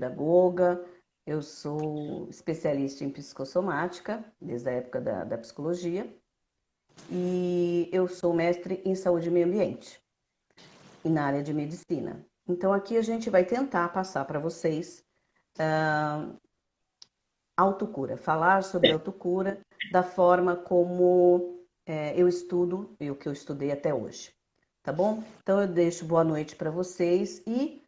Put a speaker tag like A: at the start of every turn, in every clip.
A: pedagoga, eu sou especialista em psicossomática, desde a época da psicologia, e eu sou mestre em saúde e meio ambiente, e na área de medicina. Então aqui a gente vai tentar passar para vocês autocura, falar sobre autocura da forma como eu estudo e o que eu estudei até hoje, tá bom? Então eu deixo boa noite para vocês e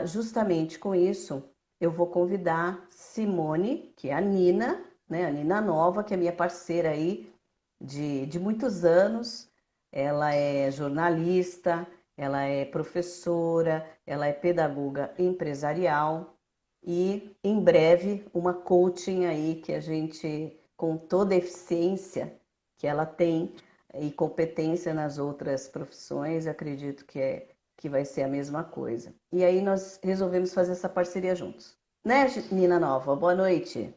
A: justamente com isso eu vou convidar Simone, que é a Nina, né? A Nina Nova, que é minha parceira aí de muitos anos. Ela é jornalista, ela é professora, ela é pedagoga empresarial e em breve uma coaching aí que a gente, com toda a eficiência que ela tem e competência nas outras profissões, acredito que vai ser a mesma coisa. E aí nós resolvemos fazer essa parceria juntos. Né, Nina Nova? Boa noite.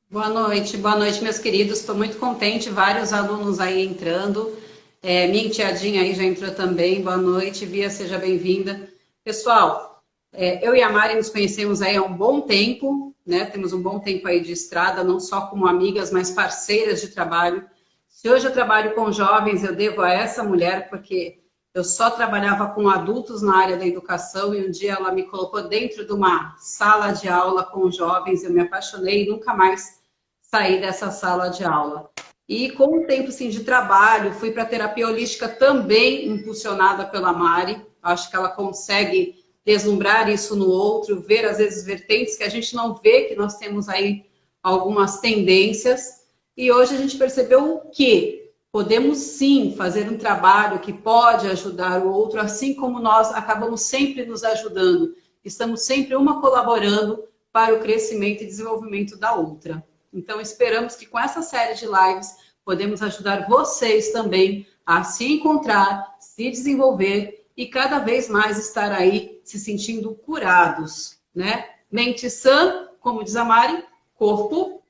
B: Boa noite, meus queridos. Estou muito contente, vários alunos aí entrando. Minha enteadinha aí já entrou também. Boa noite, Bia, seja bem-vinda. Pessoal, eu e a Mari nos conhecemos aí há um bom tempo, né? Temos um bom tempo aí de estrada, não só como amigas, mas parceiras de trabalho. Se hoje eu trabalho com jovens, eu devo a essa mulher, porque eu só trabalhava com adultos na área da educação e um dia ela me colocou dentro de uma sala de aula com jovens, eu me apaixonei e nunca mais sair dessa sala de aula. E com o tempo assim, de trabalho, fui para a terapia holística também impulsionada pela Mari. Acho que ela consegue deslumbrar isso no outro, ver às vezes vertentes que a gente não vê, que nós temos aí algumas tendências. E hoje a gente percebeu que podemos sim fazer um trabalho que pode ajudar o outro, assim como nós acabamos sempre nos ajudando. Estamos sempre uma colaborando para o crescimento e desenvolvimento da outra. Então, esperamos que com essa série de lives podemos ajudar vocês também a se encontrar, se desenvolver e cada vez mais estar aí se sentindo curados, né? Mente sã, como diz a Mari, corpo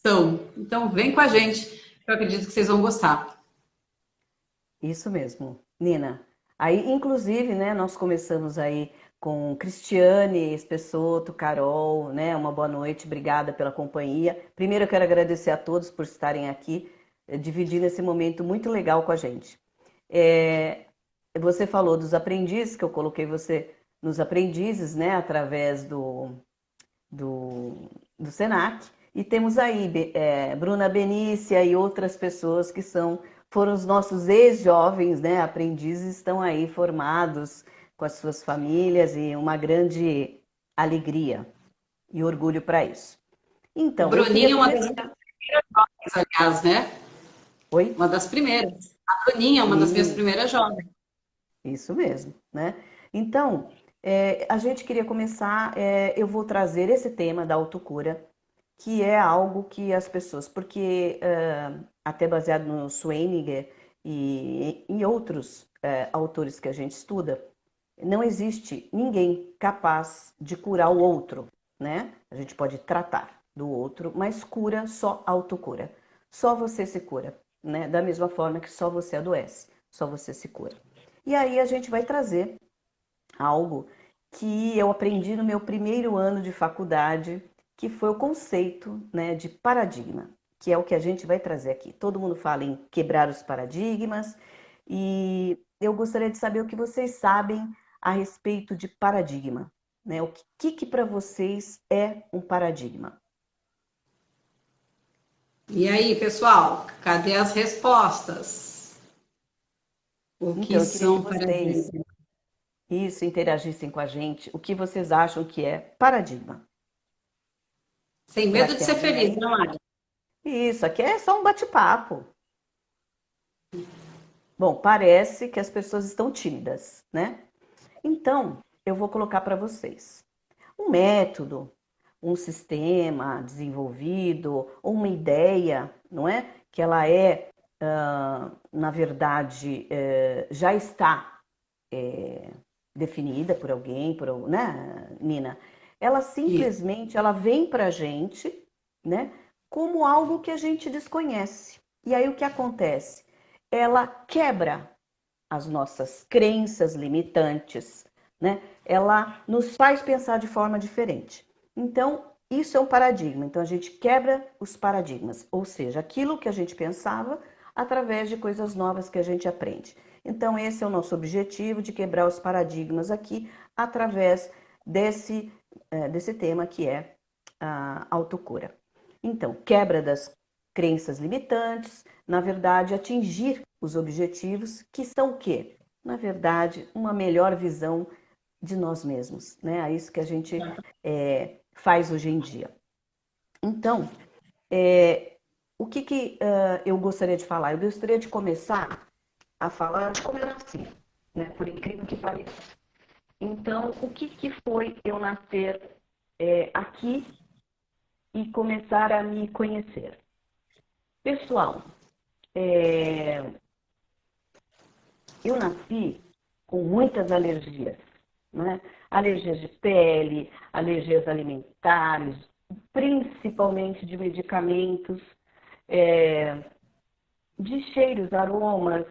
B: são. Então, vem com a gente, eu acredito que vocês vão gostar.
A: Isso mesmo, Nina. Aí, inclusive, né, nós começamos aí com Cristiane Espessotto, Carol, né? Uma boa noite, obrigada pela companhia. Primeiro eu quero agradecer a todos por estarem aqui, dividindo esse momento muito legal com a gente. É, você falou dos aprendizes, que eu coloquei você nos aprendizes, né, através do Senac, e temos aí Bruna Benícia e outras pessoas que foram os nossos ex-jovens, né, aprendizes, estão aí formados com as suas famílias e uma grande alegria e orgulho para isso.
B: O
A: Então, eu queria
B: Bruninho é uma das
A: começar.
B: minhas primeiras jovens, aliás, né?
A: Oi?
B: Uma das primeiras. A Bruninha é uma das minhas primeiras jovens.
A: Isso mesmo, né? Então, a gente queria começar, eu vou trazer esse tema da autocura, que é algo que as pessoas, porque até baseado no Sweniger e em outros autores que a gente estuda, não existe ninguém capaz de curar o outro, né? A gente pode tratar do outro, mas cura só autocura. Só você se cura, né? Da mesma forma que só você adoece, só você se cura. E aí a gente vai trazer algo que eu aprendi no meu primeiro ano de faculdade, que foi o conceito, né, de paradigma, que é o que a gente vai trazer aqui. Todo mundo fala em quebrar os paradigmas e eu gostaria de saber o que vocês sabem a respeito de paradigma, né? O que para vocês é um paradigma?
B: E aí, pessoal, cadê as respostas? O que
A: Então, eu queria que
B: são
A: vocês
B: paradigmas?
A: interagissem com a gente. O que vocês acham que é paradigma?
B: Sem
A: Será
B: medo
A: que
B: de
A: tem
B: ser
A: alguém
B: feliz,
A: aí?
B: não, Mari?
A: Isso, aqui é só um bate-papo. Bom, parece que as pessoas estão tímidas, né? Então, eu vou colocar para vocês um método, um sistema desenvolvido, ou uma ideia, não é? Que ela na verdade, já está definida por alguém, né, Nina? Ela
B: Isso.
A: simplesmente, ela vem para a gente, né, como algo que a gente desconhece. E aí o que acontece? Ela quebra as nossas crenças limitantes, né? Ela nos faz pensar de forma diferente. Então, isso é um paradigma. Então, a gente quebra os paradigmas, ou seja, aquilo que a gente pensava através de coisas novas que a gente aprende. Então, esse é o nosso objetivo de quebrar os paradigmas aqui através desse tema que é a autocura. Então, quebra das crenças limitantes, na verdade, atingir os objetivos que são o quê? Na verdade, uma melhor visão de nós mesmos, né? É isso que a gente faz hoje em dia. Então, o que eu gostaria de falar? Eu gostaria de começar a falar de como eu nasci, né? Por incrível que pareça. Então, o que foi eu nascer aqui e começar a me conhecer? Pessoal, eu nasci com muitas alergias, né? Alergias de pele, alergias alimentares, principalmente de medicamentos, é, de cheiros, aromas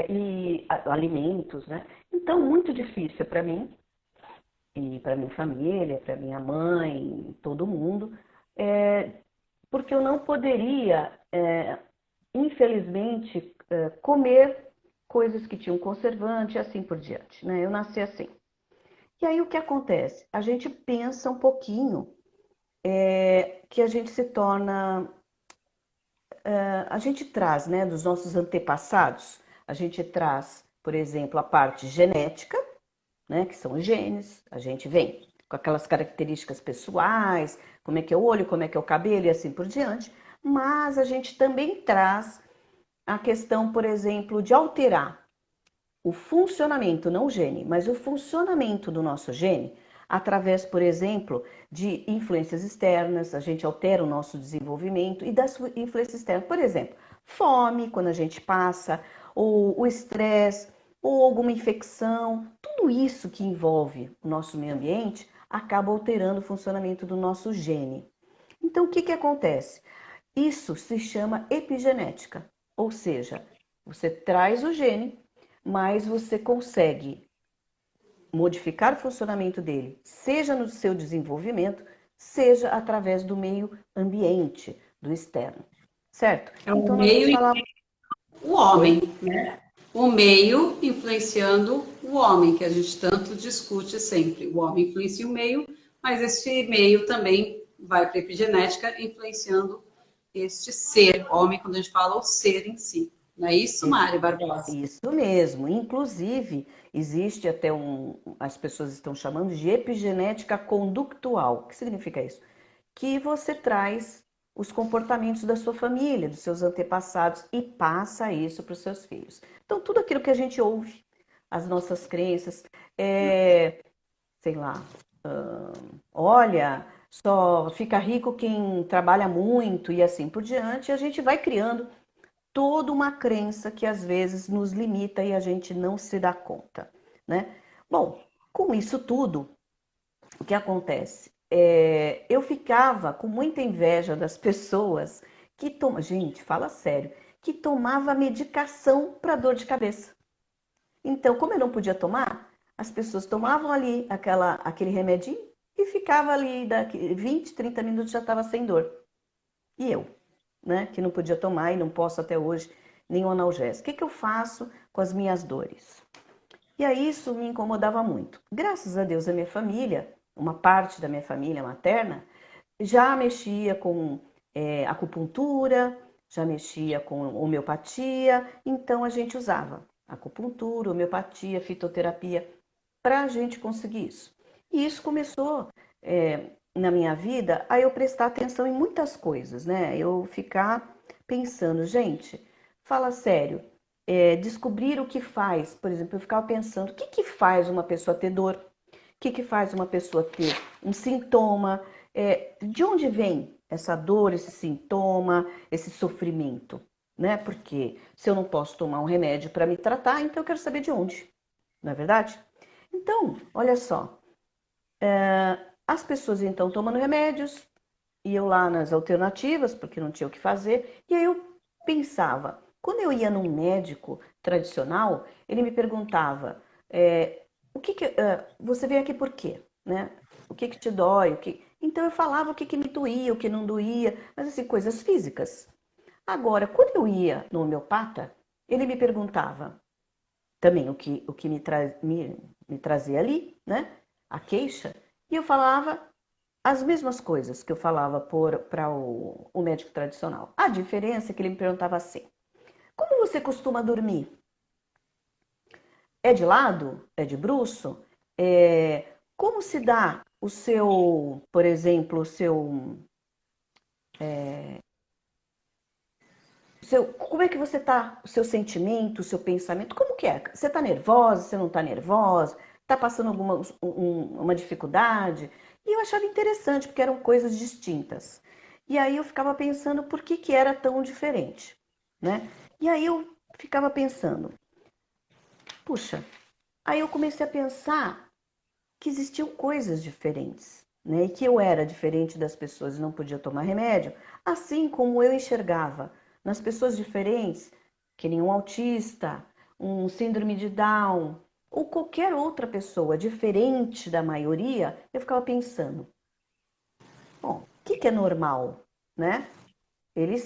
A: e alimentos, né? Então, muito difícil para mim e para minha família, para minha mãe, todo mundo, porque eu não poderia, infelizmente, comer coisas que tinham conservante e assim por diante, né? Eu nasci assim. E aí o que acontece? A gente pensa um pouquinho que a gente se torna, a gente traz, né, dos nossos antepassados, a gente traz, por exemplo, a parte genética, né, que são os genes, a gente vem com aquelas características pessoais, como é que é o olho, como é que é o cabelo e assim por diante, mas a gente também traz a questão, por exemplo, de alterar o funcionamento, não o gene, mas o funcionamento do nosso gene, através, por exemplo, de influências externas, a gente altera o nosso desenvolvimento e das influências externas. Por exemplo, fome, quando a gente passa, ou o estresse, ou alguma infecção, tudo isso que envolve o nosso meio ambiente acaba alterando o funcionamento do nosso gene. Então, o que acontece? Isso se chama epigenética, ou seja, você traz o gene, mas você consegue modificar o funcionamento dele, seja no seu desenvolvimento, seja através do meio ambiente, do externo, certo?
B: É o
A: Então nós vamos
B: meio
A: falar.
B: o homem,
A: Oi?
B: né? O meio influenciando o homem, que a gente tanto discute sempre. O homem influencia o meio, mas esse meio também vai para a epigenética, influenciando este ser, homem, quando a gente fala o ser em si. Não é isso, Mari Barbosa?
A: Isso mesmo. Inclusive, existe até as pessoas estão chamando de epigenética conductual. O que significa isso? Que você traz os comportamentos da sua família, dos seus antepassados e passa isso para os seus filhos. Então, tudo aquilo que a gente ouve, as nossas crenças, sei lá, olha, só fica rico quem trabalha muito e assim por diante, a gente vai criando toda uma crença que às vezes nos limita e a gente não se dá conta, né? Bom, com isso tudo, o que acontece? Eu ficava com muita inveja das pessoas que tomam, gente, fala sério, que tomava medicação para dor de cabeça. Então, como eu não podia tomar, as pessoas tomavam ali aquele remedinho e ficava ali daqui 20, 30 minutos já estava sem dor. E eu, né, que não podia tomar e não posso até hoje nenhum analgésico. O que eu faço com as minhas dores? E aí isso me incomodava muito. Graças a Deus, a minha família, uma parte da minha família materna, já mexia com acupuntura, já mexia com homeopatia, então a gente usava acupuntura, homeopatia, fitoterapia para a gente conseguir isso. E isso começou na minha vida a eu prestar atenção em muitas coisas, né? Eu ficar pensando, gente, fala sério, descobrir o que faz, por exemplo, eu ficava pensando, o que faz uma pessoa ter dor? O que faz uma pessoa ter um sintoma? De onde vem essa dor, esse sintoma, esse sofrimento? Né? Porque se eu não posso tomar um remédio para me tratar, então eu quero saber de onde, não é verdade? Então, olha só, as pessoas então tomando remédios, e eu lá nas alternativas, porque não tinha o que fazer, e aí eu pensava, quando eu ia num médico tradicional, ele me perguntava, você veio aqui por quê? Né? O que te dói? Então eu falava o que me doía, o que não doía, mas assim, coisas físicas. Agora, quando eu ia no homeopata, ele me perguntava também o que me trazia ali, né? A queixa, e eu falava as mesmas coisas que eu falava para o médico tradicional. A diferença é que ele me perguntava assim: como você costuma dormir? É de lado? É de bruço? Como se dá o seu, por exemplo, como é que você tá, o seu sentimento, o seu pensamento, como que é? Você tá nervosa, você não tá nervosa? Tá passando uma dificuldade? E eu achava interessante, porque eram coisas distintas. E aí eu ficava pensando por que era tão diferente, né? E aí eu ficava pensando, puxa, aí eu comecei a pensar que existiam coisas diferentes, né? E que eu era diferente das pessoas e não podia tomar remédio, assim como eu enxergava nas pessoas diferentes, que nem um autista, um síndrome de Down, ou qualquer outra pessoa diferente da maioria, eu ficava pensando, bom, o que é normal, né? Eles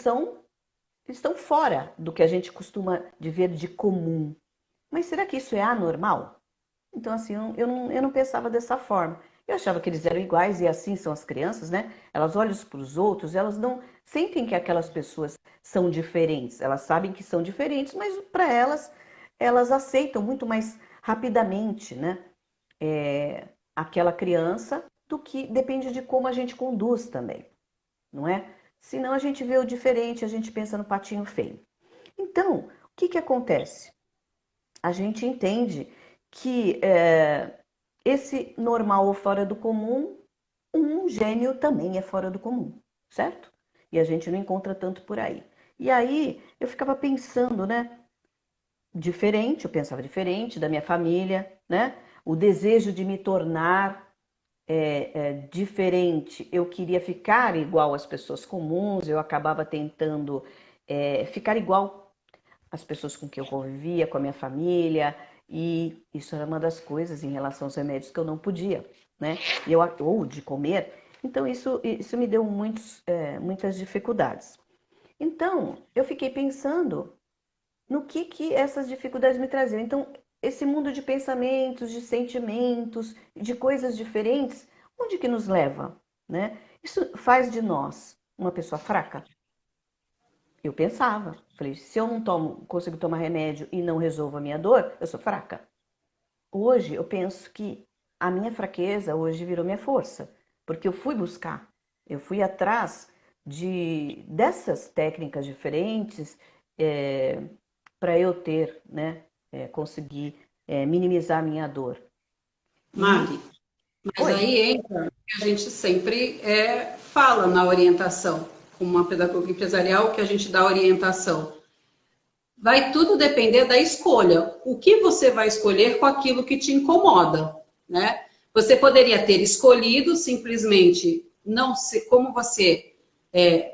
A: estão fora do que a gente costuma de ver de comum. Mas será que isso é anormal? Então, assim, eu não pensava dessa forma. Eu achava que eles eram iguais e assim são as crianças, né? Elas olham para os outros, elas não sentem que aquelas pessoas são diferentes. Elas sabem que são diferentes, mas para elas, elas aceitam muito mais rapidamente, né? Aquela criança do que depende de como a gente conduz também, não é? Senão a gente vê o diferente, a gente pensa no patinho feio. Então, o que acontece? A gente entende que esse normal ou fora do comum, um gênio também é fora do comum, certo? E a gente não encontra tanto por aí. E aí eu ficava pensando, né? Diferente, eu pensava diferente da minha família, né? O desejo de me tornar diferente, eu queria ficar igual às pessoas comuns, eu acabava tentando ficar igual as pessoas com quem eu convivia, com a minha família, e isso era uma das coisas em relação aos remédios que eu não podia, né? Ou de comer. Então, isso me deu muitas dificuldades. Então, eu fiquei pensando no que essas dificuldades me traziam. Então, esse mundo de pensamentos, de sentimentos, de coisas diferentes, onde que nos leva, né? Isso faz de nós uma pessoa fraca? Eu pensava, falei, se eu não consigo tomar remédio e não resolvo a minha dor, eu sou fraca. Hoje eu penso que a minha fraqueza hoje virou minha força, porque eu fui buscar, eu fui atrás dessas técnicas diferentes para eu ter, né, conseguir minimizar a minha dor. E,
B: Mari, mas
A: oi,
B: aí entra o que a gente sempre fala na orientação, como uma pedagoga empresarial, que a gente dá orientação. Vai tudo depender da escolha. O que você vai escolher com aquilo que te incomoda, né? Você poderia ter escolhido simplesmente não ser como você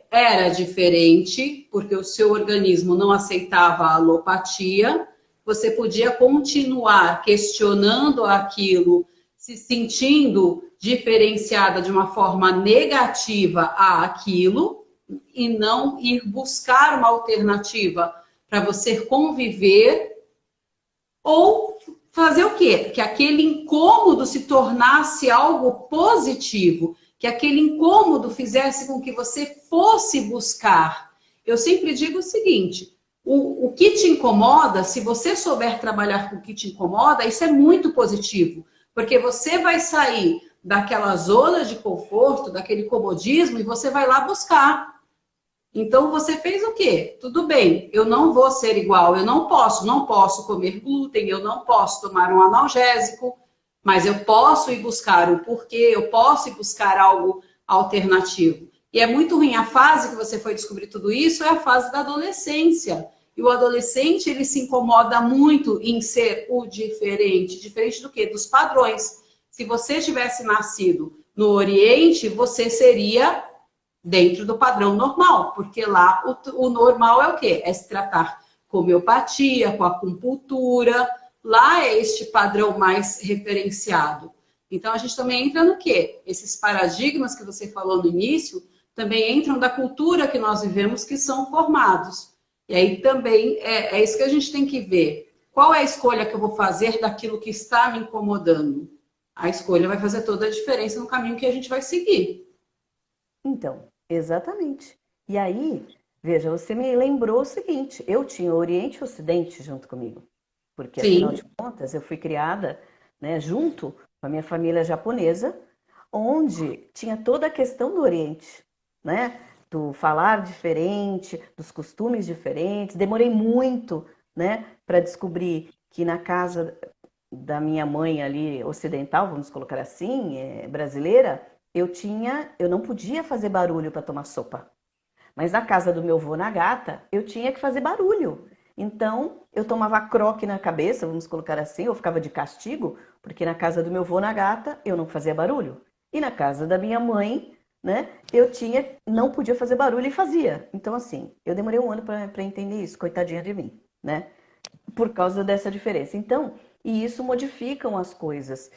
B: era diferente, porque o seu organismo não aceitava a alopatia. Você podia continuar questionando aquilo, se sentindo diferenciada de uma forma negativa a aquilo e não ir buscar uma alternativa para você conviver, ou fazer o quê? Que aquele incômodo se tornasse algo positivo, que aquele incômodo fizesse com que você fosse buscar. Eu sempre digo o seguinte: o que te incomoda, se você souber trabalhar com o que te incomoda, isso é muito positivo, porque você vai sair daquela zona de conforto, daquele comodismo, e você vai lá buscar. Então você fez o quê? Tudo bem, eu não vou ser igual, eu não posso comer glúten, eu não posso tomar um analgésico, mas eu posso ir buscar o porquê, eu posso ir buscar algo alternativo. E é muito ruim, a fase que você foi descobrir tudo isso é a fase da adolescência. E o adolescente, ele se incomoda muito em ser o diferente. Diferente do quê? Dos padrões. Se você tivesse nascido no Oriente, você seria dentro do padrão normal, porque lá o normal é o quê? É se tratar com homeopatia, com acupuntura, lá é este padrão mais referenciado. Então, a gente também entra no quê? Esses paradigmas que você falou no início também entram da cultura que nós vivemos, que são formados. E aí também é isso que a gente tem que ver. Qual é a escolha que eu vou fazer daquilo que está me incomodando? A escolha vai fazer toda a diferença no caminho que a gente vai seguir.
A: Então, exatamente. E aí, veja, você me lembrou o seguinte: eu tinha o Oriente e o Ocidente junto comigo, porque afinal de
B: Sim,
A: contas eu fui criada, né, junto com a minha família japonesa, onde tinha toda a questão do Oriente, né, do falar diferente, dos costumes diferentes. Demorei muito, né, para descobrir que na casa da minha mãe ali ocidental, vamos colocar assim, brasileira, eu não podia fazer barulho para tomar sopa. Mas na casa do meu avô Nagata, eu tinha que fazer barulho. Então, eu tomava croque na cabeça, vamos colocar assim, eu ficava de castigo, porque na casa do meu avô Nagata, eu não fazia barulho. E na casa da minha mãe, né, não podia fazer barulho e fazia. Então, assim, eu demorei um ano para entender isso, coitadinha de mim, né? Por causa dessa diferença. Então, e isso modificam as coisas.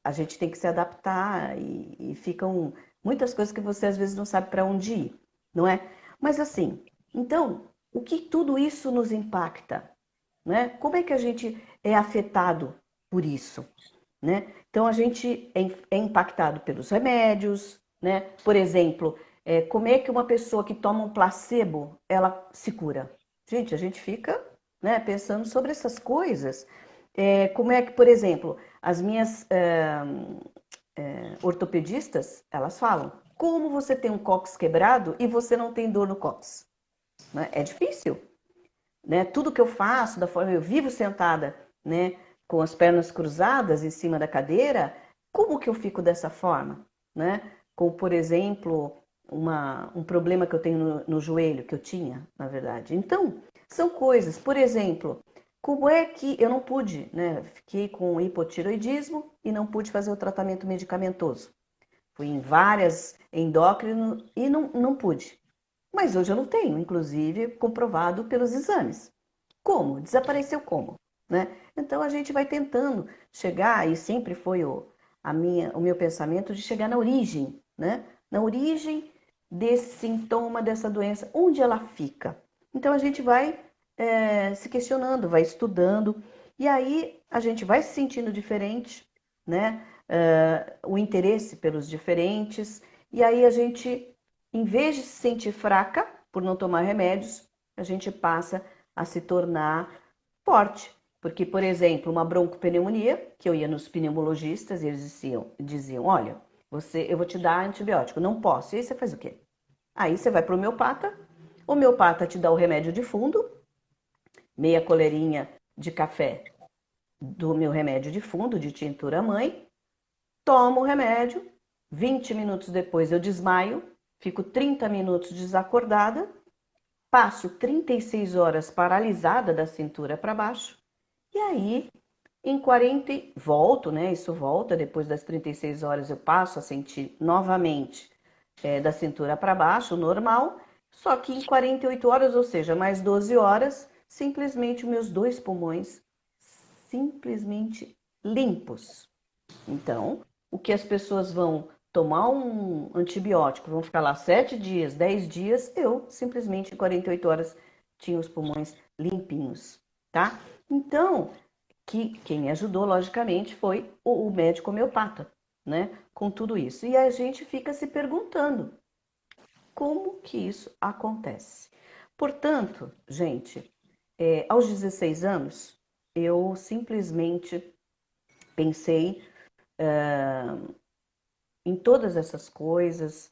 A: A gente tem que se adaptar e ficam muitas coisas que você às vezes não sabe para onde ir, não é? Mas assim, então, o que tudo isso nos impacta, né? Como é que a gente é afetado por isso, né? Então a gente é impactado pelos remédios, né? Por exemplo, como é que uma pessoa que toma um placebo, ela se cura? Gente, a gente fica, né, pensando sobre essas coisas. Como é que, por exemplo, as minhas ortopedistas, elas falam, como você tem um cóccix quebrado e você não tem dor no cóccix? Né? É difícil, né? Tudo que eu faço, da forma eu vivo sentada, né, com as pernas cruzadas em cima da cadeira, como que eu fico dessa forma, né? Como, por exemplo, um problema que eu tenho no joelho, que eu tinha, na verdade. Então, são coisas, por exemplo, como é que eu não pude, né? Fiquei com hipotiroidismo e não pude fazer o tratamento medicamentoso. Fui em várias endócrino e não pude. Mas hoje eu não tenho, inclusive comprovado pelos exames. Como? Desapareceu como? Né? Então a gente vai tentando chegar, e sempre foi o meu pensamento de chegar na origem, né? Na origem desse sintoma, dessa doença, onde ela fica. Então a gente vai se questionando, vai estudando, e aí a gente vai se sentindo diferente, né? O interesse pelos diferentes, e aí a gente, em vez de se sentir fraca por não tomar remédios, a gente passa a se tornar forte. Porque, por exemplo, uma broncopneumonia, que eu ia nos pneumologistas e eles diziam, olha, eu vou te dar antibiótico, não posso. E aí você faz o quê? Aí você vai para o homeopata te dá o remédio de fundo, meia colherinha de café do meu remédio de fundo, de tintura mãe, tomo o remédio, 20 minutos depois eu desmaio, fico 30 minutos desacordada, passo 36 horas paralisada da cintura para baixo, e aí em 40, volto, né? Isso volta, depois das 36 horas eu passo a sentir novamente da cintura para baixo, normal, só que em 48 horas, ou seja, mais 12 horas, simplesmente meus dois pulmões simplesmente limpos. Então, o que as pessoas vão tomar um antibiótico, vão ficar lá 7 dias, 10 dias, eu simplesmente em 48 horas tinha os pulmões limpinhos, tá? Então, quem me ajudou, logicamente, foi o médico homeopata, né? Com tudo isso. E a gente fica se perguntando como que isso acontece. Portanto, gente, aos 16 anos, eu simplesmente pensei em todas essas coisas,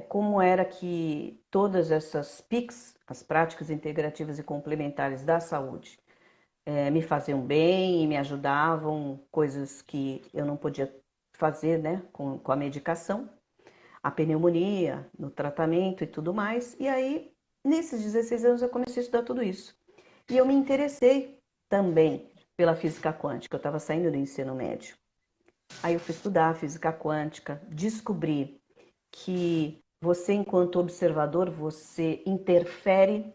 A: como era que todas essas PICs, as práticas integrativas e complementares da saúde, me faziam bem e me ajudavam, coisas que eu não podia fazer, né, com a medicação, a pneumonia, no tratamento e tudo mais. E aí, nesses 16 anos, eu comecei a estudar tudo isso. E eu me interessei também pela física quântica, eu estava saindo do ensino médio. Aí eu fui estudar física quântica, descobri que você, enquanto observador, você interfere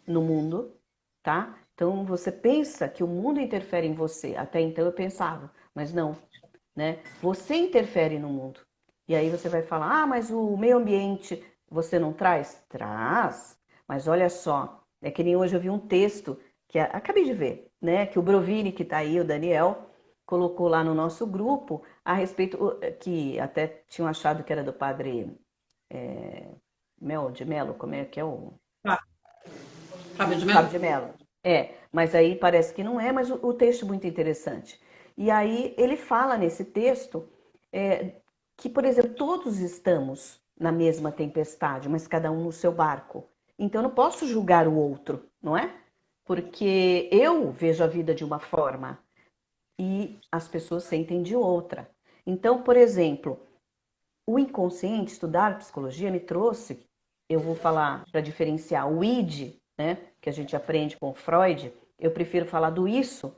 A: no mundo, tá? Então você pensa que o mundo interfere em você. Até então eu pensava, mas não, né? Você interfere no mundo. E aí você vai falar, ah, mas o meio ambiente você não traz? Traz. Mas olha só, é que nem hoje eu vi um texto que acabei de ver, né? Que o Brovini, que está aí, o Daniel, colocou lá no nosso grupo a respeito, que até tinham achado que era do padre Mel de Melo, como é que é o
B: Tá. Fábio de
A: Fábio
B: Mello?
A: de Mello. É, mas aí parece que não é, mas o texto é muito interessante. E aí ele fala nesse texto que, por exemplo, todos estamos na mesma tempestade, mas cada um no seu barco. Então eu não posso julgar o outro, não é? Porque eu vejo a vida de uma forma e as pessoas sentem de outra. Então, por exemplo, o inconsciente, estudar psicologia me trouxe, eu vou falar para diferenciar o id, né, que a gente aprende com Freud, eu prefiro falar do isso,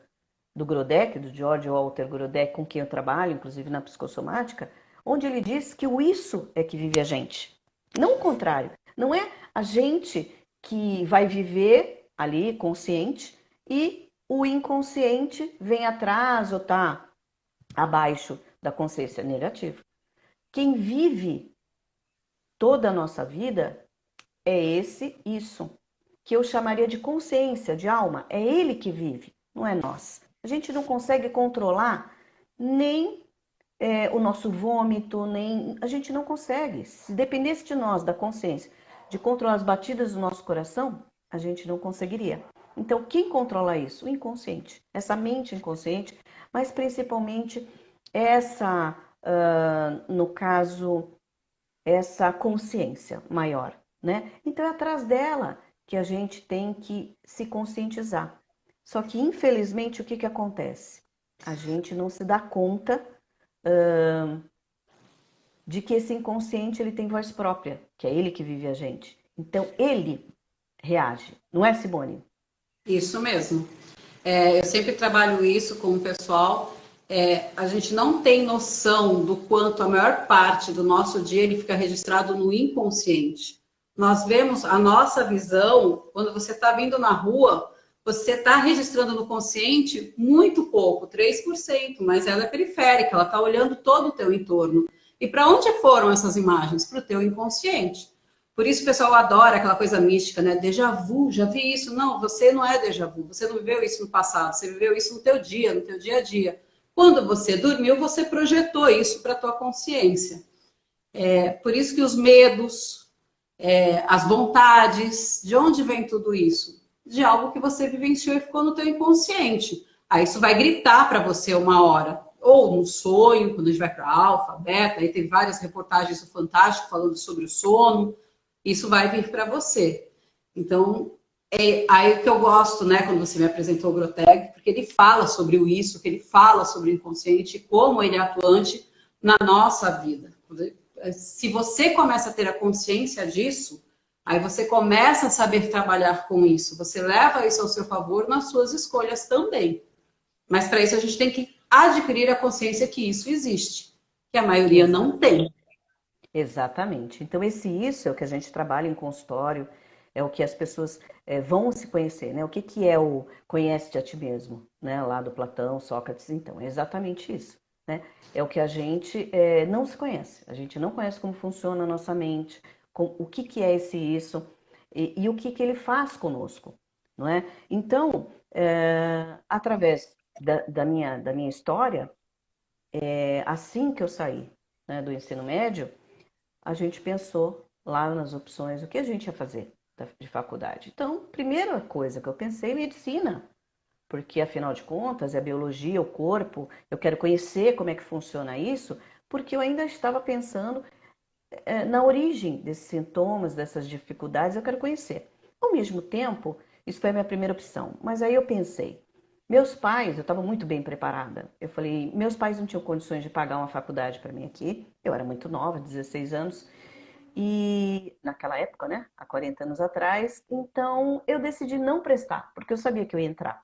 A: do Grodeck, do George Walter Grodeck, com quem eu trabalho, inclusive na psicossomática, onde ele diz que o isso é que vive a gente. Não o contrário. Não é a gente que vai viver ali consciente e o inconsciente vem atrás ou está abaixo da consciência negativa. Quem vive toda a nossa vida é esse isso, que eu chamaria de consciência, de alma. É ele que vive, não é nós. A gente não consegue controlar nem o nosso vômito, nem. A gente não consegue. Se dependesse de nós, da consciência, de controlar as batidas do nosso coração, a gente não conseguiria. Então, quem controla isso? O inconsciente. Essa mente inconsciente, mas principalmente essa, no caso, essa consciência maior, né? Então é atrás dela que a gente tem que se conscientizar. Só que, infelizmente, o que acontece? A gente não se dá conta de que esse inconsciente ele tem voz própria, que é ele que vive a gente. Então ele reage, não é, Simone?
B: Isso mesmo. Eu sempre trabalho isso com o pessoal. A gente não tem noção do quanto a maior parte do nosso dia ele fica registrado no inconsciente. Nós vemos a nossa visão, quando você está vindo na rua, você está registrando no consciente muito pouco, 3%, mas ela é periférica, ela está olhando todo o teu entorno. E para onde foram essas imagens? Para o teu inconsciente. Por isso o pessoal adora aquela coisa mística, né? Déjà vu, já vi isso. Não, você não é déjà vu. Você não viveu isso no passado. Você viveu isso no teu dia a dia. Quando você dormiu, você projetou isso para a tua consciência. Por isso que os medos, as vontades, de onde vem tudo isso? De algo que você vivenciou e ficou no teu inconsciente. Aí isso vai gritar para você uma hora. Ou no sonho, quando a gente vai para alfa, beta, aí tem várias reportagens do Fantástico falando sobre o sono. Isso vai vir para você. Então, é aí que eu gosto, né, quando você me apresentou o Groteg, porque ele fala sobre o isso, que ele fala sobre o inconsciente, como ele é atuante na nossa vida. Se você começa a ter a consciência disso, aí você começa a saber trabalhar com isso. Você leva isso ao seu favor nas suas escolhas também. Mas para isso a gente tem que adquirir a consciência que isso existe, que a maioria não tem.
A: Exatamente. Então, esse isso é o que a gente trabalha em consultório, é o que as pessoas vão se conhecer, né? O que é o conhece-te a ti mesmo, né? Lá do Platão, Sócrates, então, é exatamente isso, né? É o que a gente não se conhece, a gente não conhece como funciona a nossa mente, o que é esse isso e o que ele faz conosco, não é? Então, através da minha história, assim que eu saí, né, do ensino médio, a gente pensou lá nas opções o que a gente ia fazer de faculdade. Então, primeira coisa que eu pensei, medicina, porque afinal de contas é a biologia, o corpo, eu quero conhecer como é que funciona isso, porque eu ainda estava pensando na origem desses sintomas, dessas dificuldades, eu quero conhecer. Ao mesmo tempo, isso foi a minha primeira opção, mas aí eu pensei, meus pais, eu estava muito bem preparada. Eu falei, meus pais não tinham condições de pagar uma faculdade para mim aqui. Eu era muito nova, 16 anos. E naquela época, né, há 40 anos atrás, então eu decidi não prestar, porque eu sabia que eu ia entrar,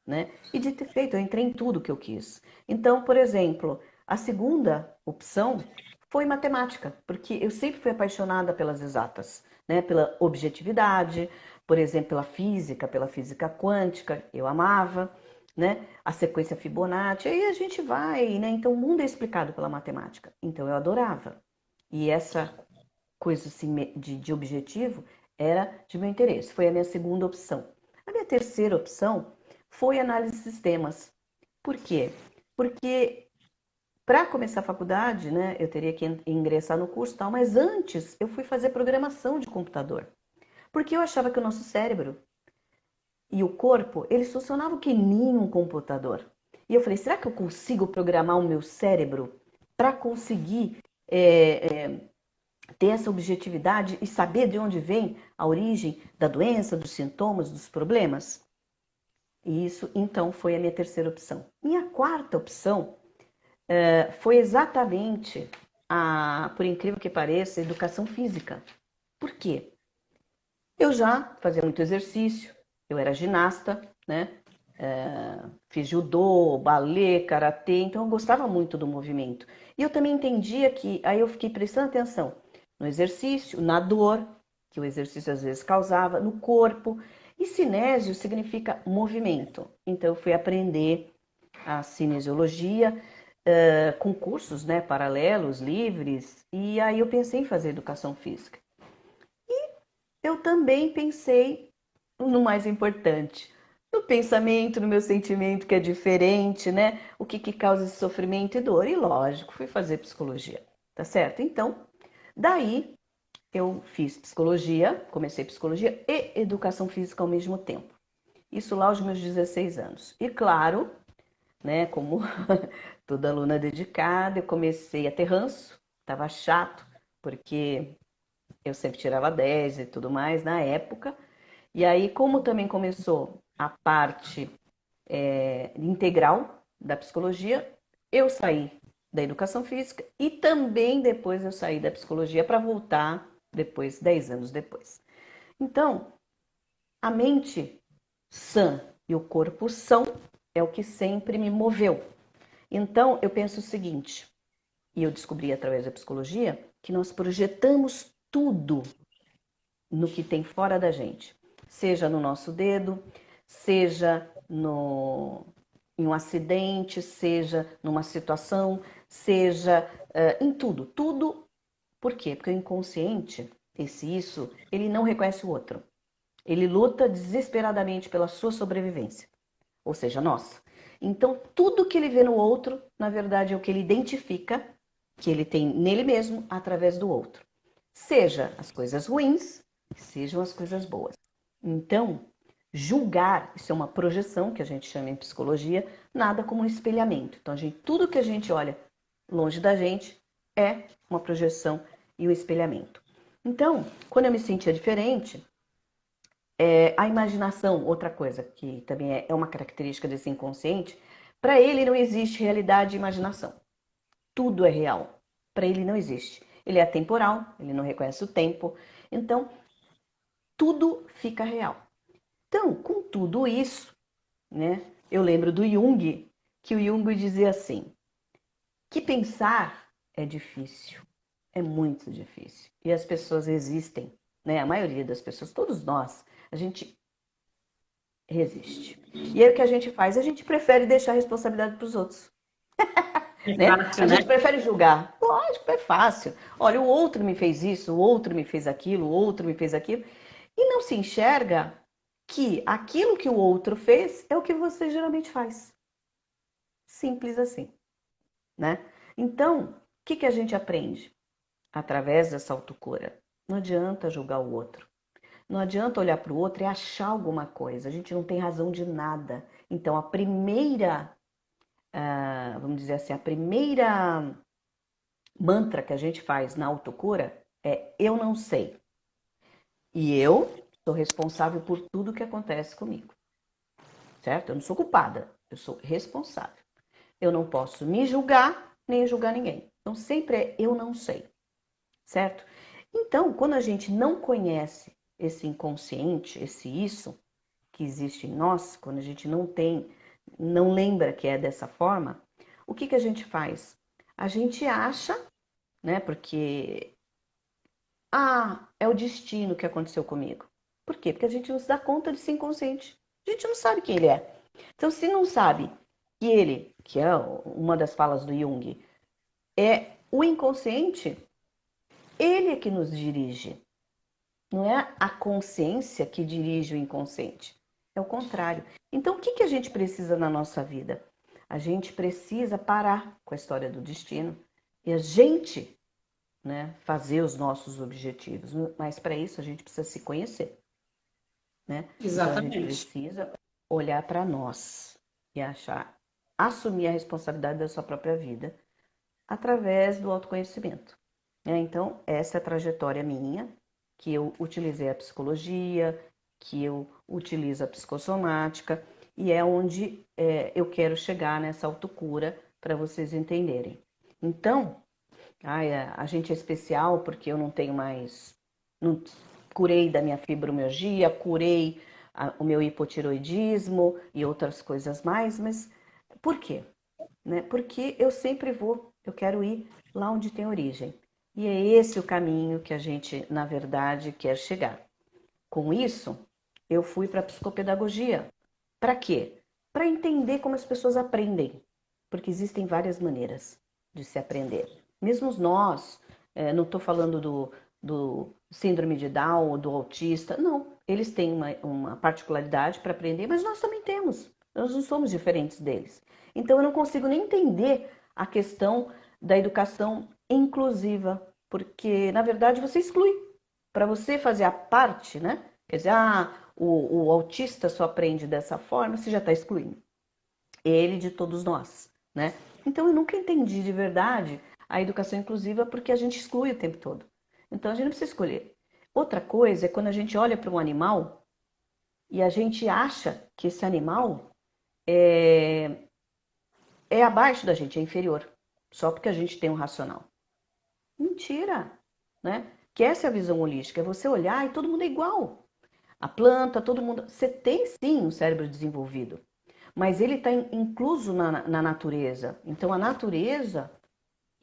A: né? E de ter feito, eu entrei em tudo que eu quis. Então, por exemplo, a segunda opção foi matemática, porque eu sempre fui apaixonada pelas exatas, né? Pela objetividade, por exemplo, pela física quântica, eu amava, né? A sequência Fibonacci, aí a gente vai, né? Então o mundo é explicado pela matemática, então eu adorava. E essa coisa assim de objetivo era de meu interesse, foi a minha segunda opção. A minha terceira opção foi análise de sistemas. Por quê? Porque para começar a faculdade, né, eu teria que ingressar no curso e tal, mas antes eu fui fazer programação de computador. Porque eu achava que o nosso cérebro e o corpo, eles funcionavam que nem um computador. E eu falei, será que eu consigo programar o meu cérebro para conseguir ter essa objetividade e saber de onde vem a origem da doença, dos sintomas, dos problemas? E isso, então, foi a minha terceira opção. Minha quarta opção foi exatamente por incrível que pareça, a educação física. Por quê? Eu já fazia muito exercício, eu era ginasta, né? Fiz judô, balê, karatê, então eu gostava muito do movimento. E eu também entendia que, aí eu fiquei prestando atenção no exercício, na dor, que o exercício às vezes causava, no corpo. E cinésio significa movimento. Então eu fui aprender a cinesiologia com cursos, né, paralelos, livres, e aí eu pensei em fazer educação física. Eu também pensei no mais importante, no pensamento, no meu sentimento que é diferente, né? O que causa esse sofrimento e dor. E lógico, fui fazer psicologia, tá certo? Então, daí eu fiz psicologia, comecei psicologia e educação física ao mesmo tempo. Isso lá aos meus 16 anos. E claro, né, como toda aluna dedicada, eu comecei a ter ranço, tava chato, porque eu sempre tirava 10 e tudo mais na época. E aí, como também começou a parte integral da psicologia, eu saí da educação física e também depois eu saí da psicologia para voltar depois, 10 anos depois. Então, a mente sã e o corpo são é o que sempre me moveu. Então, eu penso o seguinte, e eu descobri através da psicologia, que nós projetamos tudo no que tem fora da gente, seja no nosso dedo, seja em um acidente, seja numa situação, seja em tudo. Tudo, por quê? Porque o inconsciente, ele não reconhece o outro. Ele luta desesperadamente pela sua sobrevivência, ou seja, nossa. Então, tudo que ele vê no outro, na verdade, é o que ele identifica que ele tem nele mesmo através do outro. Seja as coisas ruins, sejam as coisas boas. Então, julgar, isso é uma projeção que a gente chama em psicologia, nada como um espelhamento. Então, tudo que a gente olha longe da gente é uma projeção e um espelhamento. Então, quando eu me sentia diferente, a imaginação, outra coisa que também é uma característica desse inconsciente, para ele não existe realidade e imaginação. Tudo é real. Para ele não existe. Ele é atemporal, ele não reconhece o tempo. Então, tudo fica real. Então, com tudo isso, né, eu lembro do Jung, que o Jung dizia assim, que pensar é difícil, é muito difícil. E as pessoas resistem, né? A maioria das pessoas, todos nós, a gente resiste. E aí o que a gente faz? A gente prefere deixar a responsabilidade para os outros.
B: É
A: Né?
B: fácil,
A: A
B: né?
A: gente prefere julgar. Lógico, é fácil. Olha, o outro me fez isso, o outro me fez aquilo, o outro me fez aquilo. E não se enxerga que aquilo que o outro fez é o que você geralmente faz. Simples assim, né? Então, o que a gente aprende? Através dessa autocura. Não adianta julgar o outro. Não adianta olhar para o outro e achar alguma coisa. A gente não tem razão de nada. Então, a primeira, vamos dizer assim, a primeira mantra que a gente faz na autocura é eu não sei. E eu sou responsável por tudo que acontece comigo. Certo? Eu não sou culpada, eu sou responsável. Eu não posso me julgar, nem julgar ninguém. Então sempre é eu não sei. Certo? Então, quando a gente não conhece esse inconsciente, esse isso que existe em nós, quando a gente não tem, não lembra que é dessa forma, o que a gente faz? A gente acha, né? Porque Ah, é o destino que aconteceu comigo. Por quê? Porque a gente não se dá conta desse inconsciente. A gente não sabe quem ele é. Então, se não sabe que ele, que é uma das falas do Jung, é o inconsciente, ele é que nos dirige. Não é a consciência que dirige o inconsciente. É o contrário. Então, o que que a gente precisa na nossa vida? A gente precisa parar com a história do destino e a gente, né, fazer os nossos objetivos. Mas para isso a gente precisa se conhecer, né? Então a gente
B: Exatamente.
A: precisa olhar para nós e assumir a responsabilidade da sua própria vida através do autoconhecimento. Então, essa é a trajetória minha, que eu utilizei a psicologia, que eu utilizo a psicossomática, e é onde eu quero chegar nessa autocura para vocês entenderem. Então, a gente é especial porque eu não tenho mais. Não, curei da minha fibromialgia, curei o meu hipotiroidismo e outras coisas mais, mas por quê? Né? Porque eu sempre eu quero ir lá onde tem origem. E é esse o caminho que a gente, na verdade, quer chegar. Com isso, eu fui para a psicopedagogia. Para quê? Para entender como as pessoas aprendem. Porque existem várias maneiras de se aprender. Mesmo nós, não estou falando do síndrome de Down ou do autista, não. Eles têm uma particularidade para aprender, mas nós também temos. Nós não somos diferentes deles. Então eu não consigo nem entender a questão da educação inclusiva, porque na verdade você exclui. Para você fazer a parte, né? Quer dizer, o autista só aprende dessa forma, você já está excluindo ele de todos nós, né? Então eu nunca entendi de verdade a educação inclusiva porque a gente exclui o tempo todo. Então a gente não precisa escolher. Outra coisa é quando a gente olha para um animal e a gente acha que esse animal é, é abaixo da gente, é inferior, só porque a gente tem um racional. Mentira, né? Que essa é a visão holística, é você olhar e todo mundo é igual. A planta, todo mundo. Você tem sim um cérebro desenvolvido, mas ele está incluso na natureza. Então a natureza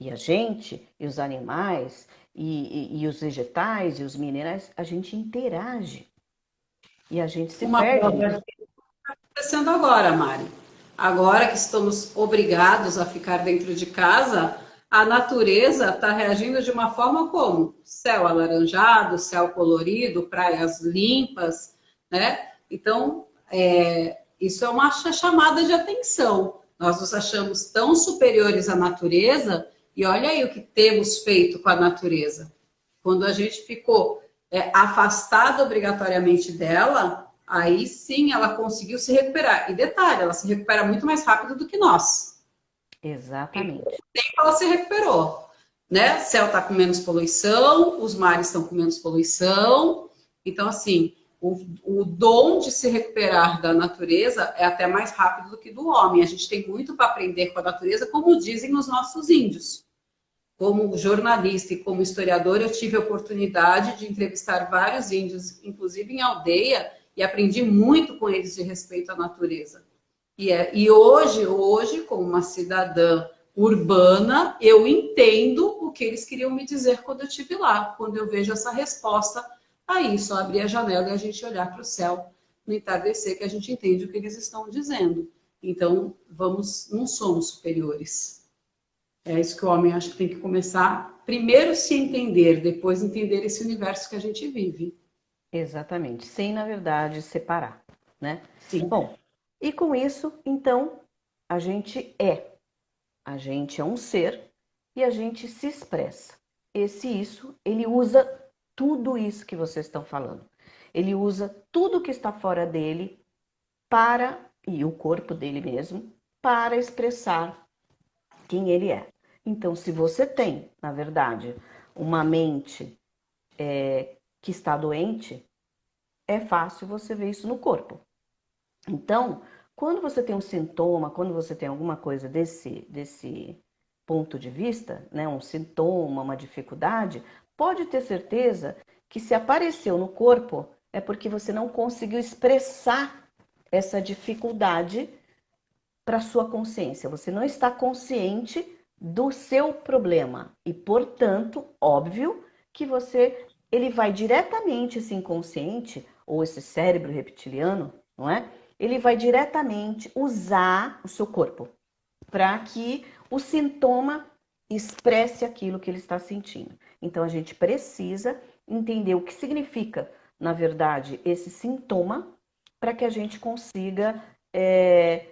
A: e a gente, e os animais, e os vegetais, e os minerais, a gente interage. E a gente se
B: Uma
A: perde
B: prova
A: nisso.
B: que está acontecendo agora, Mari. Agora que estamos obrigados a ficar dentro de casa, a natureza está reagindo de uma forma como? Céu alaranjado, céu colorido, praias limpas, né? Então, isso é uma chamada de atenção. Nós nos achamos tão superiores à natureza e olha aí o que temos feito com a natureza. Quando a gente ficou afastado obrigatoriamente dela, aí sim ela conseguiu se recuperar. E detalhe, ela se recupera muito mais rápido do que nós. Em pouco
A: Exatamente.
B: tempo ela se recuperou. Né? O céu está com menos poluição, os mares estão com menos poluição. Então, assim, o dom de se recuperar da natureza é até mais rápido do que do homem. A gente tem muito para aprender com a natureza, como dizem os nossos índios. Como jornalista e como historiador, eu tive a oportunidade de entrevistar vários índios, inclusive em aldeia, e aprendi muito com eles de respeito à natureza. E hoje, como uma cidadã urbana, eu entendo o que eles queriam me dizer quando eu estive lá, quando eu vejo essa resposta. Aí, só abrir a janela e a gente olhar para o céu no entardecer, que a gente entende o que eles estão dizendo. Então, não somos superiores. É isso que o homem acho que tem que começar. Primeiro se entender, depois entender esse universo que a gente vive.
A: Exatamente. Sem, na verdade, separar, né?
B: Sim.
A: Bom, e com isso, então, a gente é. A gente é um ser e a gente se expressa. Ele usa tudo isso que vocês estão falando. Ele usa tudo que está fora dele para, e o corpo dele mesmo, para expressar quem ele é. Então, se você tem, na verdade, uma mente que está doente, é fácil você ver isso no corpo. Então, quando você tem um sintoma, quando você tem alguma coisa desse ponto de vista, né, um sintoma, uma dificuldade, pode ter certeza que se apareceu no corpo é porque você não conseguiu expressar essa dificuldade para sua consciência. Você não está consciente do seu problema e, portanto, óbvio que você ele vai diretamente, esse inconsciente, ou esse cérebro reptiliano, não é? Ele vai diretamente usar o seu corpo para que o sintoma expresse aquilo que ele está sentindo. Então a gente precisa entender o que significa, na verdade, esse sintoma para que a gente consiga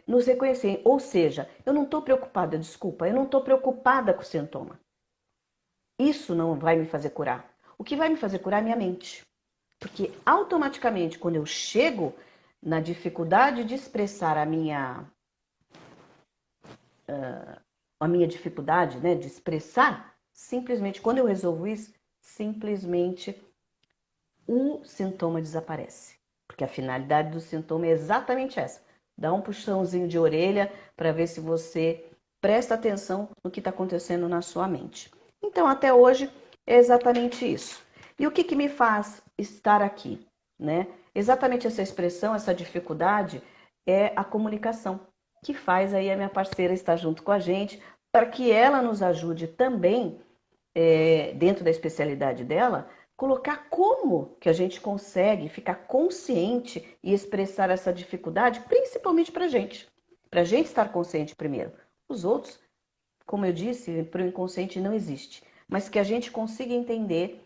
A: nos reconhecer. Ou seja, eu não estou preocupada, desculpa, eu não estou preocupada com o sintoma. Isso não vai me fazer curar. O que vai me fazer curar é minha mente. Porque automaticamente, quando eu chego na dificuldade de expressar a minha dificuldade, né, de expressar, simplesmente, quando eu resolvo isso, simplesmente o sintoma desaparece. Porque a finalidade do sintoma é exatamente essa. Dá um puxãozinho de orelha para ver se você presta atenção no que está acontecendo na sua mente. Então, até hoje, é exatamente isso. E o que me faz estar aqui, né? Exatamente essa expressão, essa dificuldade, é a comunicação, que faz aí a minha parceira estar junto com a gente, para que ela nos ajude também, dentro da especialidade dela, colocar como que a gente consegue ficar consciente e expressar essa dificuldade, principalmente para a gente estar consciente primeiro. Os outros, como eu disse, para o inconsciente não existe, mas que a gente consiga entender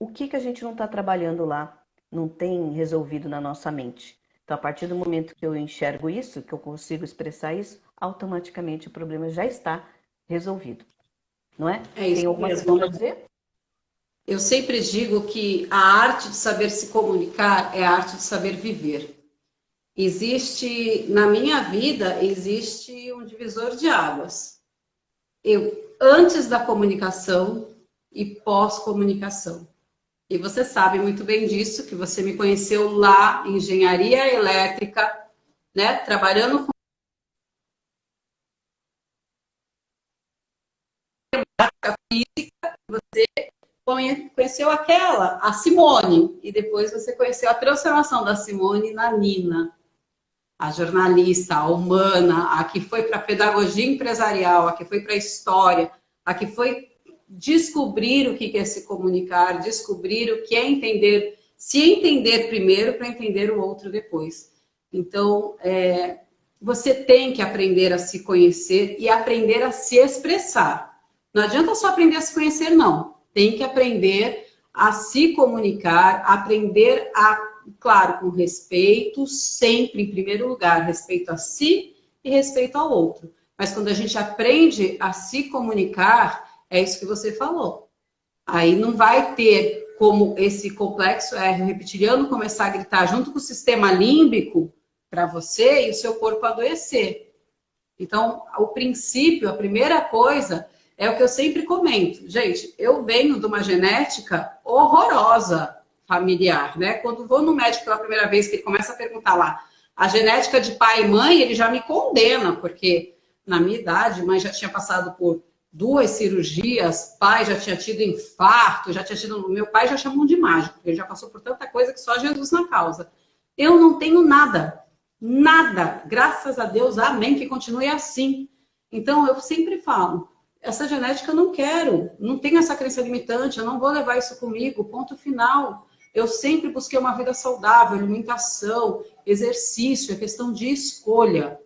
A: o que a gente não está trabalhando lá, não tem resolvido na nossa mente. Então, a partir do momento que eu enxergo isso, que eu consigo expressar isso, automaticamente o problema já está resolvido, não é?
B: É isso
A: Tem alguma
B: mesmo.
A: coisa para dizer?
B: Eu sempre digo que a arte de saber se comunicar é a arte de saber viver. Existe, na minha vida, existe um divisor de águas. Eu, antes da comunicação e pós-comunicação. E você sabe muito bem disso, que você me conheceu lá em engenharia elétrica, né, trabalhando com física, você conheceu aquela, a Simone, e depois você conheceu a transformação da Simone na Nina, a jornalista, a humana, a que foi para a pedagogia empresarial, a que foi para a história, a que foi descobrir o que é se comunicar, descobrir o que é entender, se entender primeiro para entender o outro depois. Então, você tem que aprender a se conhecer e aprender a se expressar. Não adianta só aprender a se conhecer, não. Tem que aprender a se comunicar, aprender a, claro, com respeito, sempre em primeiro lugar, respeito a si e respeito ao outro. Mas quando a gente aprende a se comunicar, é isso que você falou. Aí não vai ter como esse complexo reptiliano começar a gritar junto com o sistema límbico para você e o seu corpo adoecer. Então, o princípio, a primeira coisa é o que eu sempre comento. Gente, eu venho de uma genética horrorosa familiar, né? Quando vou no médico pela primeira vez, que ele começa a perguntar lá, a genética de pai e mãe, ele já me condena, porque na minha idade, mãe já tinha passado por 2 cirurgias, pai já tinha tido infarto, já tinha tido... Meu pai já chamou de mágico, porque ele já passou por tanta coisa que só Jesus na causa. Eu não tenho nada, nada. Graças a Deus, amém, que continue assim. Então, eu sempre falo, essa genética eu não quero, não tenho essa crença limitante, eu não vou levar isso comigo, ponto final. Eu sempre busquei uma vida saudável, alimentação, exercício, é questão de escolha.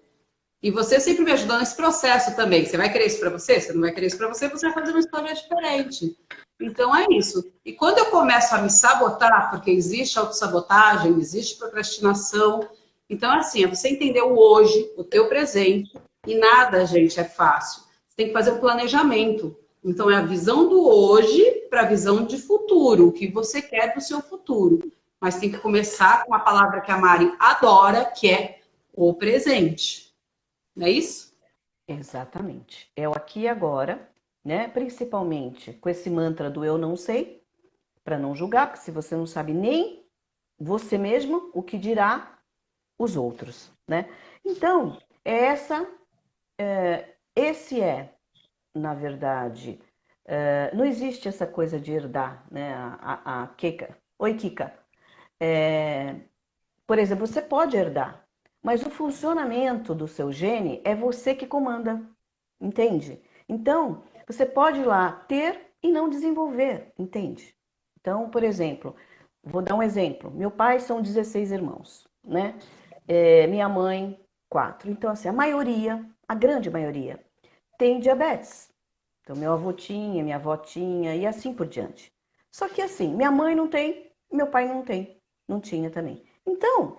B: E você sempre me ajudou nesse processo também. Você vai querer isso para você? Você não vai querer isso para você, você vai fazer uma história diferente. Então é isso. E quando eu começo a me sabotar, porque existe autossabotagem, existe procrastinação, então assim, é você entender o hoje, o teu presente, e nada, gente, é fácil. Você tem que fazer um planejamento. Então é a visão do hoje para a visão de futuro, o que você quer para o seu futuro. Mas tem que começar com uma palavra que a Mari adora, que é o presente. Não é isso?
A: Exatamente. É o aqui e agora, né? Principalmente com esse mantra do eu não sei, para não julgar, porque se você não sabe nem você mesmo, o que dirá os outros, né? Então, esse na verdade, não existe essa coisa de herdar, né? A Kika. Oi, Kika. Por exemplo, você pode herdar, mas o funcionamento do seu gene é você que comanda, entende? Então, você pode ir lá ter e não desenvolver, entende? Então, por exemplo, vou dar um exemplo. Meu pai são 16 irmãos, né? Minha mãe, 4. Então, assim, a maioria, a grande maioria, tem diabetes. Então, meu avô tinha, minha avó tinha e assim por diante. Só que assim, minha mãe não tem, meu pai não tem, não tinha também. Então,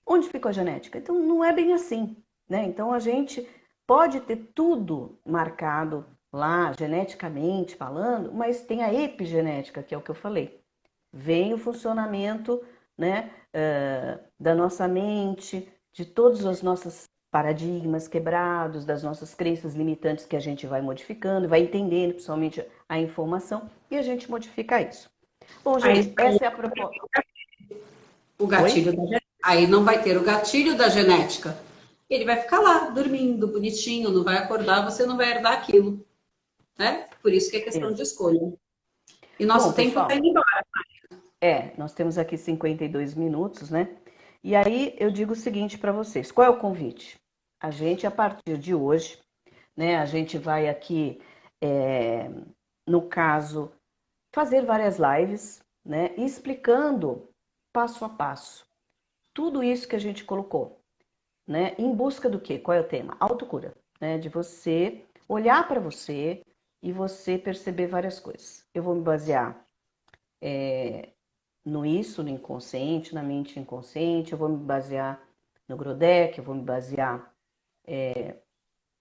A: onde ficou a genética? Então, não é bem assim, né? Então, a gente pode ter tudo marcado lá, geneticamente falando, mas tem a epigenética, que é o que eu falei. Vem o funcionamento, né, da nossa mente, de todos os nossos paradigmas quebrados, das nossas crenças limitantes que a gente vai modificando, vai entendendo, principalmente a informação, e a gente modifica isso. Bom, gente,
B: Aí
A: essa é a proposta.
B: o
A: Oi?
B: gatilho da genética. Aí não vai ter o gatilho da genética. Ele vai ficar lá, dormindo, bonitinho, não vai acordar, você não vai herdar aquilo, né? Por isso que é questão de escolha. E
A: Bom,
B: nosso tempo está
A: pessoal,
B: indo embora.
A: nós temos aqui 52 minutos, né? E aí eu digo o seguinte para vocês: qual é o convite? A gente, a partir de hoje, né, a gente vai aqui, no caso, fazer várias lives, né, explicando passo a passo tudo isso que a gente colocou, né? Em busca do quê? Qual é o tema? Autocura, né? De você olhar para você e você perceber várias coisas. Eu vou me basear no isso, no inconsciente, na mente inconsciente, eu vou me basear no Grodeck, eu vou me basear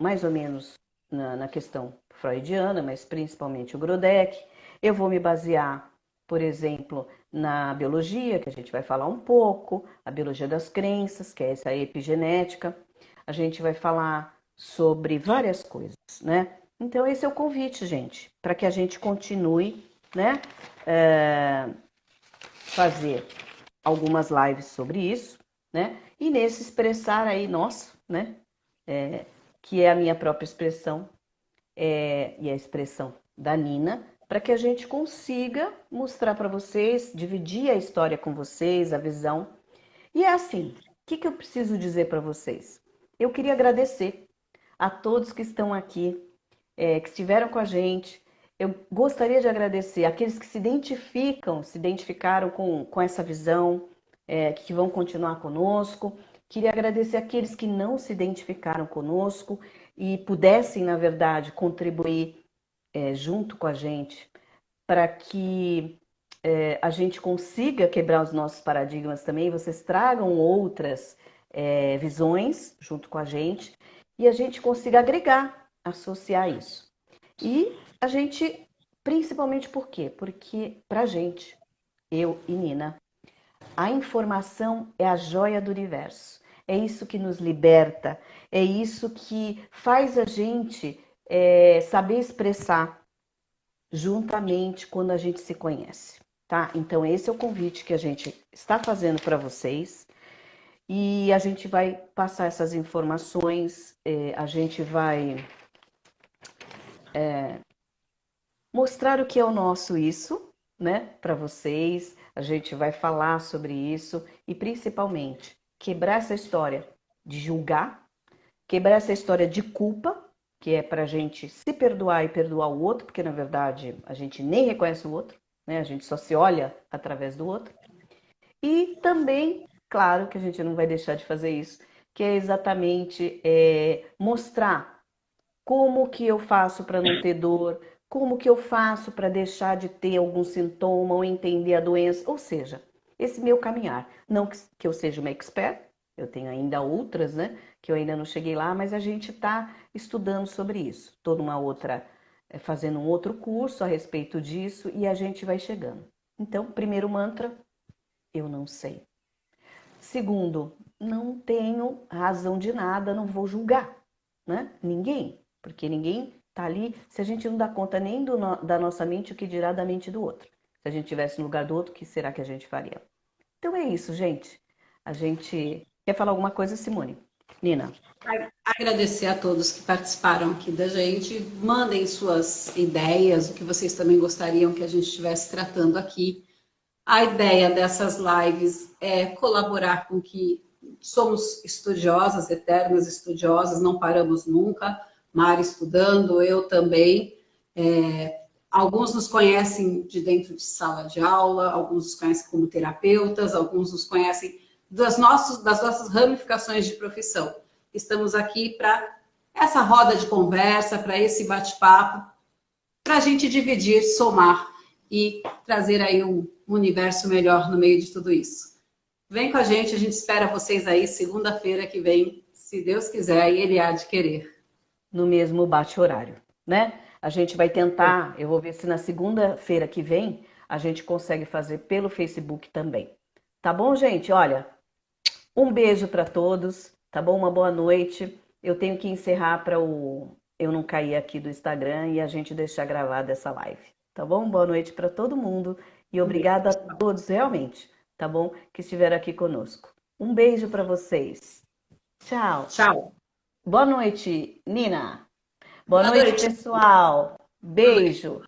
A: mais ou menos na questão freudiana, mas principalmente o Grodeck. Eu vou me basear, por exemplo, na biologia, que a gente vai falar um pouco, a biologia das crenças, que é essa epigenética. A gente vai falar sobre várias coisas, né? Então, esse é o convite, gente, para que a gente continue, né? Fazer algumas lives sobre isso, né? E nesse expressar aí, nosso, né? Que é a minha própria expressão, e a expressão da Nina, para que a gente consiga mostrar para vocês, dividir a história com vocês, a visão. E é assim, o que eu preciso dizer para vocês? Eu queria agradecer a todos que estão aqui, que estiveram com a gente. Eu gostaria de agradecer aqueles que se identificaram com essa visão, que vão continuar conosco. Queria agradecer aqueles que não se identificaram conosco e pudessem, na verdade, contribuir junto com a gente para que a gente consiga quebrar os nossos paradigmas também, vocês tragam outras visões junto com a gente e a gente consiga agregar, associar isso. E a gente, principalmente por quê? Porque pra gente, eu e Nina, a informação é a joia do universo. É isso que nos liberta, é isso que faz a gente saber expressar juntamente quando a gente se conhece, tá? Então esse é o convite que a gente está fazendo para vocês e a gente vai passar essas informações, a gente vai mostrar o que é o nosso isso, né, para vocês. A gente vai falar sobre isso e principalmente quebrar essa história de julgar, quebrar essa história de culpa, que é para a gente se perdoar e perdoar o outro, porque na verdade a gente nem reconhece o outro, né? A gente só se olha através do outro. E também, claro que a gente não vai deixar de fazer isso, que é exatamente mostrar como que eu faço para não ter dor, como que eu faço para deixar de ter algum sintoma ou entender a doença, ou seja, esse meu caminhar. Não que eu seja uma expert, eu tenho ainda outras, né, que eu ainda não cheguei lá, mas a gente está estudando sobre isso. Toda uma outra, fazendo um outro curso a respeito disso e a gente vai chegando. Então, primeiro mantra, eu não sei. Segundo, não tenho razão de nada, não vou julgar, né? Ninguém, porque ninguém tá ali. Se a gente não dá conta nem da nossa mente, o que dirá da mente do outro? Se a gente estivesse no lugar do outro, o que será que a gente faria? Então é isso, gente. A gente quer falar alguma coisa, Simone? Nina?
B: Agradecer a todos que participaram aqui da gente. Mandem suas ideias, o que vocês também gostariam que a gente estivesse tratando aqui. A ideia dessas lives é colaborar com que somos estudiosas, eternas estudiosas, não paramos nunca. Mari estudando, eu também. Alguns nos conhecem de dentro de sala de aula, alguns nos conhecem como terapeutas, alguns nos conhecem das nossas ramificações de profissão. Estamos aqui para essa roda de conversa, para esse bate-papo, para a gente dividir, somar e trazer aí um universo melhor no meio de tudo isso. Vem com a gente espera vocês aí segunda-feira que vem, se Deus quiser e Ele há de querer.
A: No mesmo bate-horário, né? A gente vai tentar, eu vou ver se na segunda-feira que vem a gente consegue fazer pelo Facebook também. Tá bom, gente? Olha, um beijo para todos, tá bom? Uma boa noite. Eu tenho que encerrar para eu não cair aqui do Instagram e a gente deixar gravada essa live, tá bom? Boa noite para todo mundo e obrigada a todos realmente, tá bom? Que estiveram aqui conosco. Um beijo para vocês. Tchau.
B: Tchau.
A: Boa noite, Nina. Boa
B: Boa
A: noite,
B: noite.
A: pessoal.
B: Boa noite.
A: Beijo.